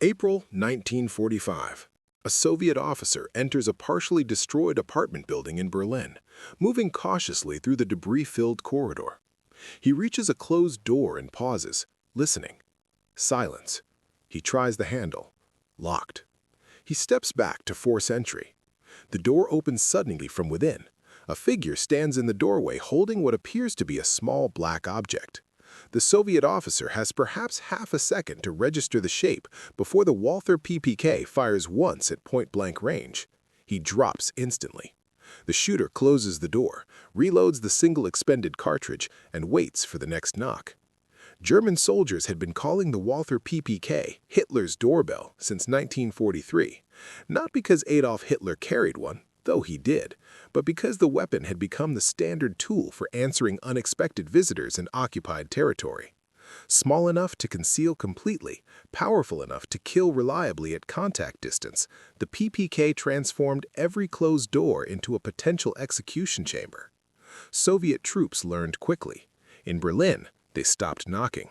April 1945. A Soviet officer enters a partially destroyed apartment building in Berlin, moving cautiously through the debris-filled corridor. He reaches a closed door and pauses, listening. Silence. He tries the handle. Locked. He steps back to force entry. The door opens suddenly from within. A figure stands in the doorway holding what appears to be a small black object. The Soviet officer has perhaps half a second to register the shape before the Walther PPK fires once at point-blank range. He drops instantly. The shooter closes the door, reloads the single expended cartridge, and waits for the next knock. German soldiers had been calling the Walther PPK Hitler's doorbell since 1943, not because Adolf Hitler carried one, though he did, but because the weapon had become the standard tool for answering unexpected visitors in occupied territory. Small enough to conceal completely, powerful enough to kill reliably at contact distance, the PPK transformed every closed door into a potential execution chamber. Soviet troops learned quickly. In Berlin, they stopped knocking.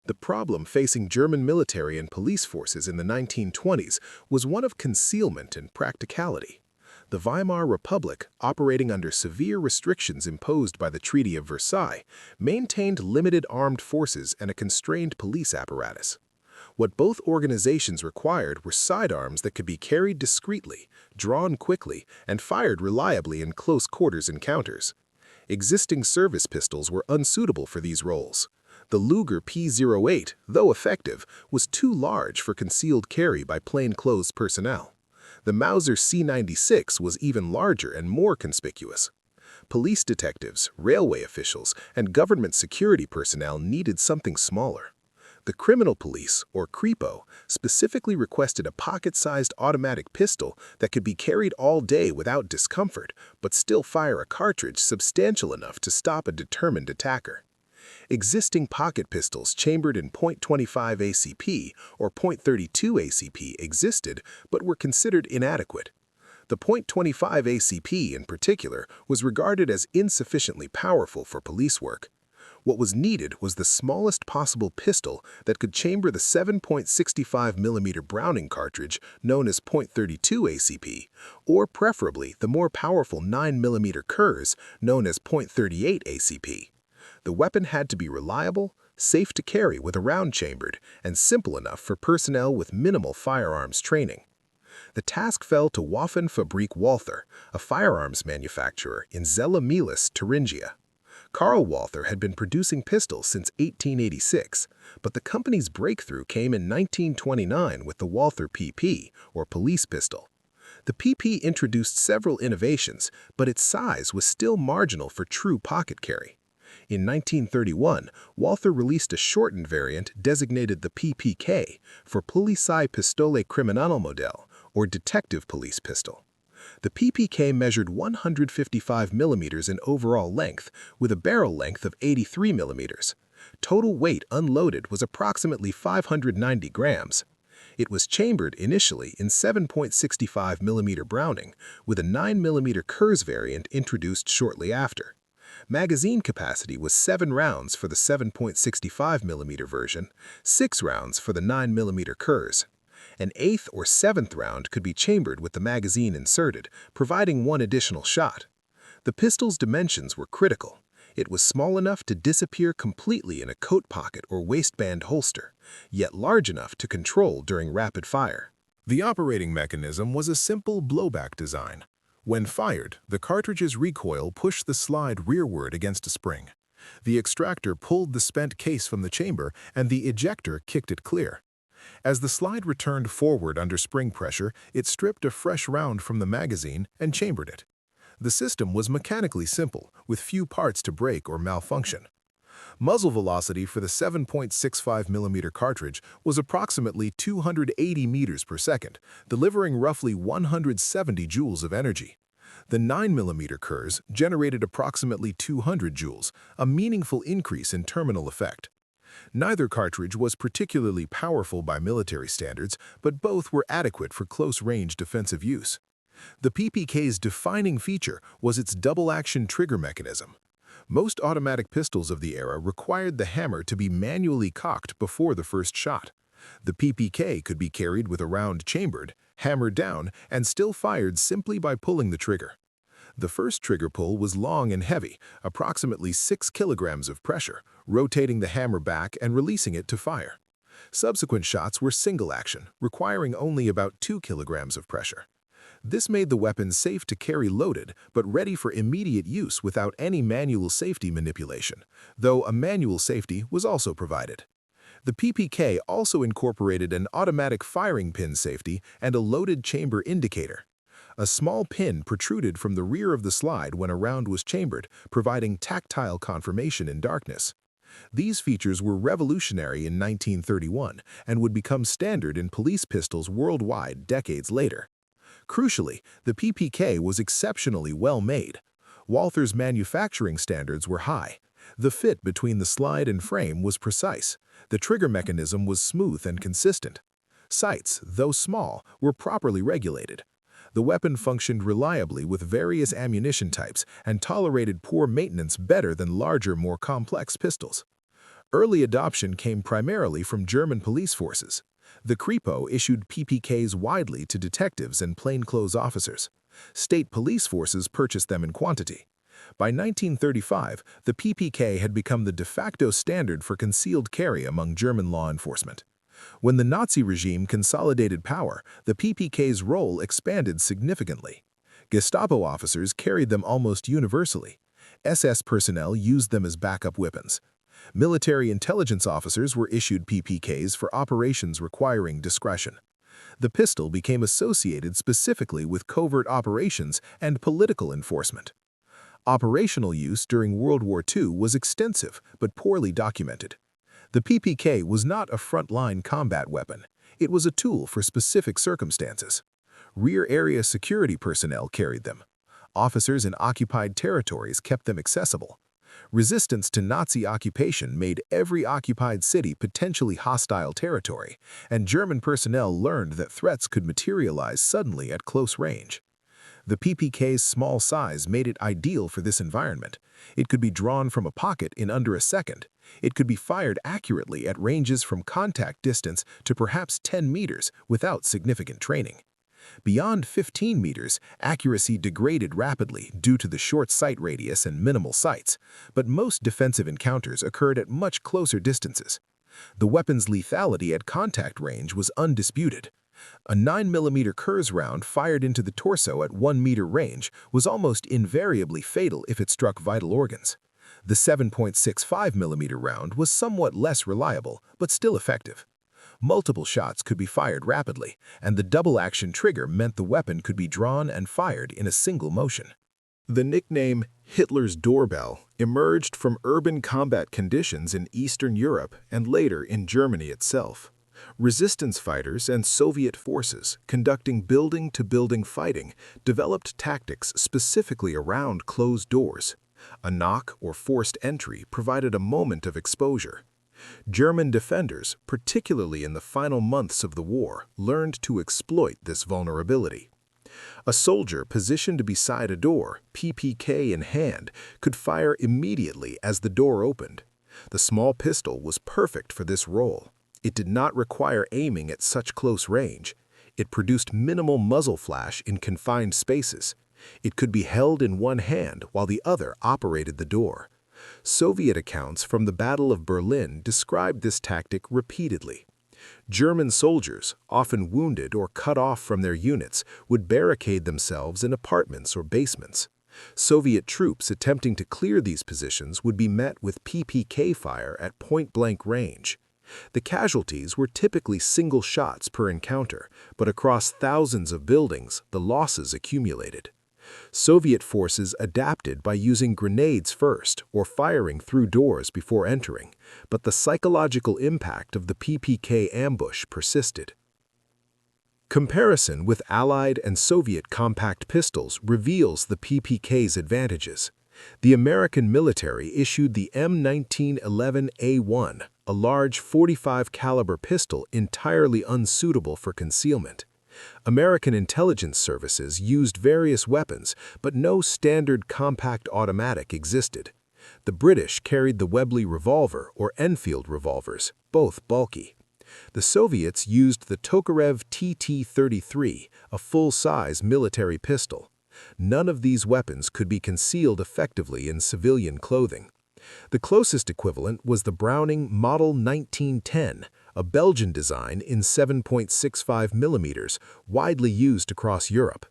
The problem facing German military and police forces in the 1920s was one of concealment and practicality. The Weimar Republic, operating under severe restrictions imposed by the Treaty of Versailles, maintained limited armed forces and a constrained police apparatus. What both organizations required were sidearms that could be carried discreetly, drawn quickly, and fired reliably in close-quarters encounters. Existing service pistols were unsuitable for these roles. The Luger P-08, though effective, was too large for concealed carry by plainclothes personnel. The Mauser C-96 was even larger and more conspicuous. Police detectives, railway officials, and government security personnel needed something smaller. The criminal police, or Kripo, specifically requested a pocket-sized automatic pistol that could be carried all day without discomfort, but still fire a cartridge substantial enough to stop a determined attacker. Existing pocket pistols chambered in .25 ACP or .32 ACP existed but were considered inadequate. The .25 ACP, in particular, was regarded as insufficiently powerful for police work. What was needed was the smallest possible pistol that could chamber the 7.65 mm Browning cartridge known as .32 ACP, or preferably the more powerful 9 mm Kurz known as .38 ACP. The weapon had to be reliable, safe to carry with a round chambered, and simple enough for personnel with minimal firearms training. The task fell to Waffenfabrik Walther, a firearms manufacturer in Zella Mielis, Thuringia. Karl Walther had been producing pistols since 1886, but the company's breakthrough came in 1929 with the Walther PP, or police pistol. The PP introduced several innovations, but its size was still marginal for true pocket carry. In 1931, Walther released a shortened variant designated the PPK for Polizei Pistole Kriminalmodell, or Detective Police Pistol. The PPK measured 155 mm in overall length, with a barrel length of 83 mm. Total weight unloaded was approximately 590 grams. It was chambered initially in 7.65 mm Browning, with a 9 mm Kurz variant introduced shortly after. Magazine capacity was 7 rounds for the 7.65 mm version, 6 rounds for the 9 mm Kurz. An 8th or 7th round could be chambered with the magazine inserted, providing one additional shot. The pistol's dimensions were critical. It was small enough to disappear completely in a coat pocket or waistband holster, yet large enough to control during rapid fire. The operating mechanism was a simple blowback design. When fired, the cartridge's recoil pushed the slide rearward against a spring. The extractor pulled the spent case from the chamber, and the ejector kicked it clear. As the slide returned forward under spring pressure, it stripped a fresh round from the magazine and chambered it. The system was mechanically simple, with few parts to break or malfunction. Muzzle velocity for the 7.65 mm cartridge was approximately 280 meters per second, delivering roughly 170 joules of energy. The 9 mm Kurz generated approximately 200 joules, a meaningful increase in terminal effect. Neither cartridge was particularly powerful by military standards, but both were adequate for close-range defensive use. The PPK's defining feature was its double-action trigger mechanism. Most automatic pistols of the era required the hammer to be manually cocked before the first shot. The PPK could be carried with a round chambered, hammered down, and still fired simply by pulling the trigger. The first trigger pull was long and heavy, approximately 6 kilograms of pressure, rotating the hammer back and releasing it to fire. Subsequent shots were single action, requiring only about 2 kilograms of pressure. This made the weapon safe to carry loaded, but ready for immediate use without any manual safety manipulation, though a manual safety was also provided. The PPK also incorporated an automatic firing pin safety and a loaded chamber indicator. A small pin protruded from the rear of the slide when a round was chambered, providing tactile confirmation in darkness. These features were revolutionary in 1931 and would become standard in police pistols worldwide decades later. Crucially, the PPK was exceptionally well made. Walther's manufacturing standards were high. The fit between the slide and frame was precise. The trigger mechanism was smooth and consistent. Sights, though small, were properly regulated. The weapon functioned reliably with various ammunition types and tolerated poor maintenance better than larger, more complex pistols. Early adoption came primarily from German police forces. The Kripo issued PPKs widely to detectives and plainclothes officers. State police forces purchased them in quantity. By 1935, the PPK had become the de facto standard for concealed carry among German law enforcement. When the Nazi regime consolidated power, the PPK's role expanded significantly. Gestapo officers carried them almost universally. SS personnel used them as backup weapons. Military intelligence officers were issued PPKs for operations requiring discretion. The pistol became associated specifically with covert operations and political enforcement. Operational use during World War II was extensive but poorly documented. The PPK was not a frontline combat weapon. It was a tool for specific circumstances. Rear area security personnel carried them. Officers in occupied territories kept them accessible. Resistance to Nazi occupation made every occupied city potentially hostile territory, and German personnel learned that threats could materialize suddenly at close range. The PPK's small size made it ideal for this environment. It could be drawn from a pocket in under a second. It could be fired accurately at ranges from contact distance to perhaps 10 meters without significant training. Beyond 15 meters, accuracy degraded rapidly due to the short sight radius and minimal sights, but most defensive encounters occurred at much closer distances. The weapon's lethality at contact range was undisputed. A 9mm Kurz round fired into the torso at 1-meter range was almost invariably fatal if it struck vital organs. The 7.65mm round was somewhat less reliable, but still effective. Multiple shots could be fired rapidly, and the double-action trigger meant the weapon could be drawn and fired in a single motion. The nickname Hitler's Doorbell emerged from urban combat conditions in Eastern Europe and later in Germany itself. Resistance fighters and Soviet forces conducting building-to-building fighting developed tactics specifically around closed doors. A knock or forced entry provided a moment of exposure. German defenders, particularly in the final months of the war, learned to exploit this vulnerability. A soldier positioned beside a door, PPK in hand, could fire immediately as the door opened. The small pistol was perfect for this role. It did not require aiming at such close range. It produced minimal muzzle flash in confined spaces. It could be held in one hand while the other operated the door. Soviet accounts from the Battle of Berlin described this tactic repeatedly. German soldiers, often wounded or cut off from their units, would barricade themselves in apartments or basements. Soviet troops attempting to clear these positions would be met with PPK fire at point-blank range. The casualties were typically single shots per encounter, but across thousands of buildings, the losses accumulated. Soviet forces adapted by using grenades first or firing through doors before entering, but the psychological impact of the PPK ambush persisted. Comparison with Allied and Soviet compact pistols reveals the PPK's advantages. The American military issued the M1911A1, a large .45 caliber pistol entirely unsuitable for concealment. American intelligence services used various weapons, but no standard compact automatic existed. The British carried the Webley revolver or Enfield revolvers, both bulky. The Soviets used the Tokarev TT-33, a full-size military pistol. None of these weapons could be concealed effectively in civilian clothing. The closest equivalent was the Browning Model 1910, a Belgian design in 7.65 millimeters, widely used across Europe.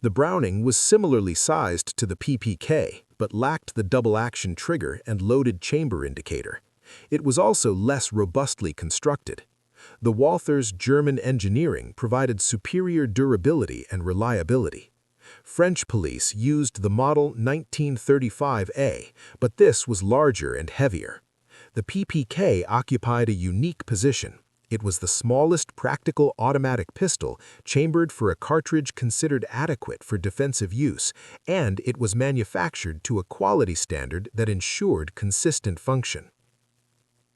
The Browning was similarly sized to the PPK, but lacked the double-action trigger and loaded chamber indicator. It was also less robustly constructed. The Walther's German engineering provided superior durability and reliability. French police used the Model 1935A, but this was larger and heavier. The PPK occupied a unique position. It was the smallest practical automatic pistol chambered for a cartridge considered adequate for defensive use, and it was manufactured to a quality standard that ensured consistent function.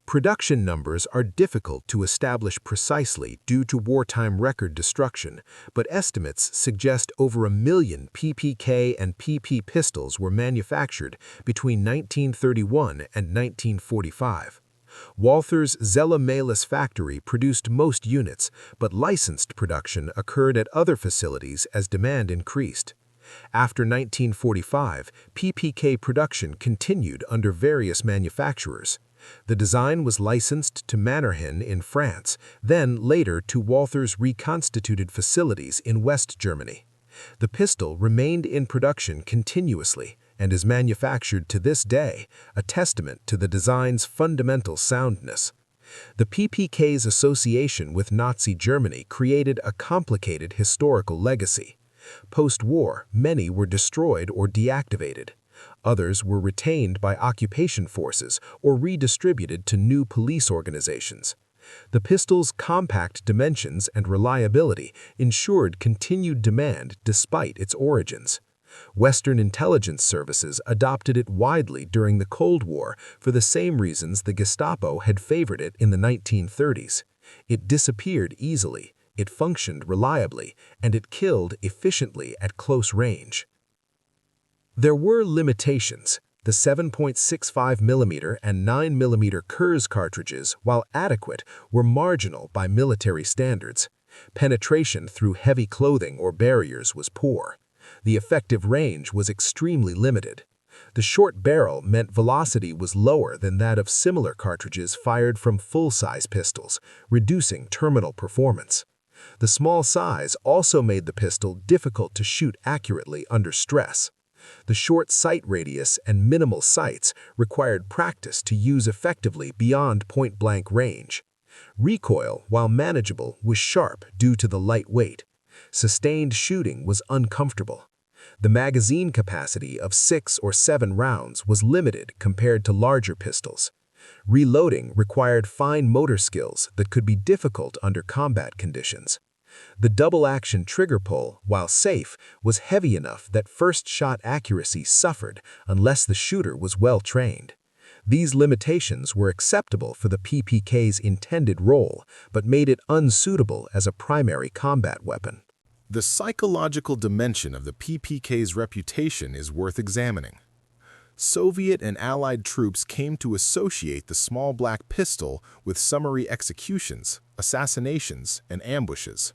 Production numbers are difficult to establish precisely due to wartime record destruction, but estimates suggest over 1 million PPK and PP pistols were manufactured between 1931 and 1945. Walther's Zella Malis factory produced most units, but licensed production occurred at other facilities as demand increased. After 1945, PPK production continued under various manufacturers. The design was licensed to Mannerheim in France, then later to Walther's reconstituted facilities in West Germany. The pistol remained in production continuously and is manufactured to this day, a testament to the design's fundamental soundness. The PPK's association with Nazi Germany created a complicated historical legacy. Post-war, many were destroyed or deactivated. Others were retained by occupation forces or redistributed to new police organizations. The pistol's compact dimensions and reliability ensured continued demand despite its origins. Western intelligence services adopted it widely during the Cold War for the same reasons the Gestapo had favored it in the 1930s. It disappeared easily, it functioned reliably, and it killed efficiently at close range. There were limitations. The 7.65mm and 9mm Kurz cartridges, while adequate, were marginal by military standards. Penetration through heavy clothing or barriers was poor. The effective range was extremely limited. The short barrel meant velocity was lower than that of similar cartridges fired from full-size pistols, reducing terminal performance. The small size also made the pistol difficult to shoot accurately under stress. The short sight radius and minimal sights required practice to use effectively beyond point-blank range. Recoil, while manageable, was sharp due to the light weight. Sustained shooting was uncomfortable. The magazine capacity of 6 or 7 rounds was limited compared to larger pistols. Reloading required fine motor skills that could be difficult under combat conditions. The double-action trigger pull, while safe, was heavy enough that first-shot accuracy suffered unless the shooter was well-trained. These limitations were acceptable for the PPK's intended role, but made it unsuitable as a primary combat weapon. The psychological dimension of the PPK's reputation is worth examining. Soviet and Allied troops came to associate the small black pistol with summary executions, assassinations, and ambushes.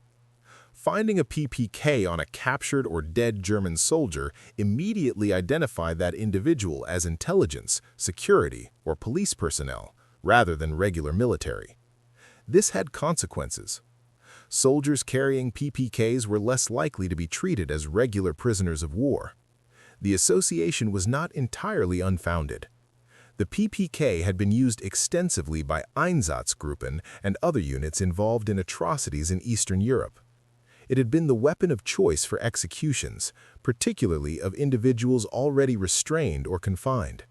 Finding a PPK on a captured or dead German soldier immediately identified that individual as intelligence, security, or police personnel, rather than regular military. This had consequences. Soldiers carrying PPKs were less likely to be treated as regular prisoners of war. The association was not entirely unfounded. The PPK had been used extensively by Einsatzgruppen and other units involved in atrocities in Eastern Europe. It had been the weapon of choice for executions, particularly of individuals already restrained or confined.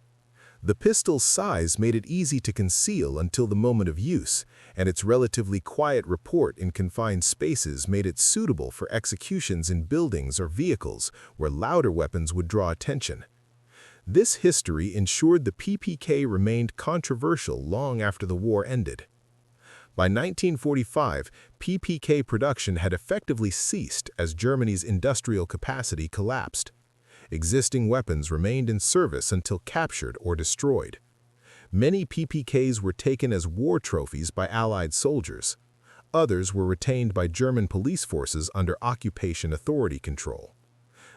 The pistol's size made it easy to conceal until the moment of use, and its relatively quiet report in confined spaces made it suitable for executions in buildings or vehicles where louder weapons would draw attention. This history ensured the PPK remained controversial long after the war ended. By 1945, PPK production had effectively ceased as Germany's industrial capacity collapsed. Existing weapons remained in service until captured or destroyed. Many PPKs were taken as war trophies by Allied soldiers. Others were retained by German police forces under occupation authority control.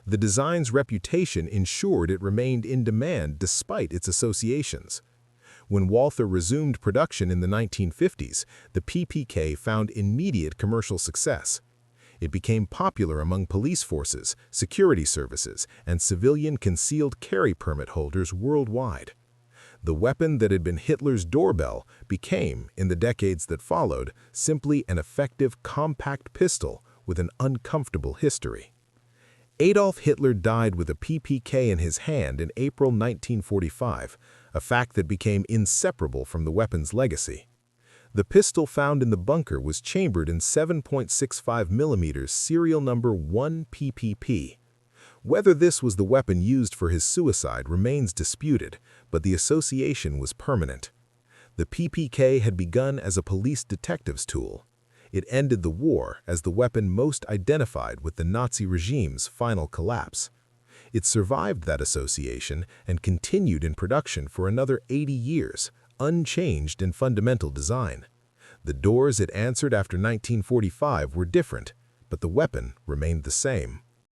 The design's reputation ensured it remained in demand despite its associations. When Walther resumed production in the 1950s, the PPK found immediate commercial success. It became popular among police forces, security services, and civilian concealed carry permit holders worldwide. The weapon that had been Hitler's doorbell became, in the decades that followed, simply an effective compact pistol with an uncomfortable history. Adolf Hitler died with a PPK in his hand in April 1945, a fact that became inseparable from the weapon's legacy. The pistol found in the bunker was chambered in 7.65 mm serial number 1 PPP. Whether this was the weapon used for his suicide remains disputed, but the association was permanent. The PPK had begun as a police detective's tool. It ended the war as the weapon most identified with the Nazi regime's final collapse. It survived that association and continued in production for another 80 years, unchanged in fundamental design. The doors it answered after 1945 were different, but the weapon remained the same.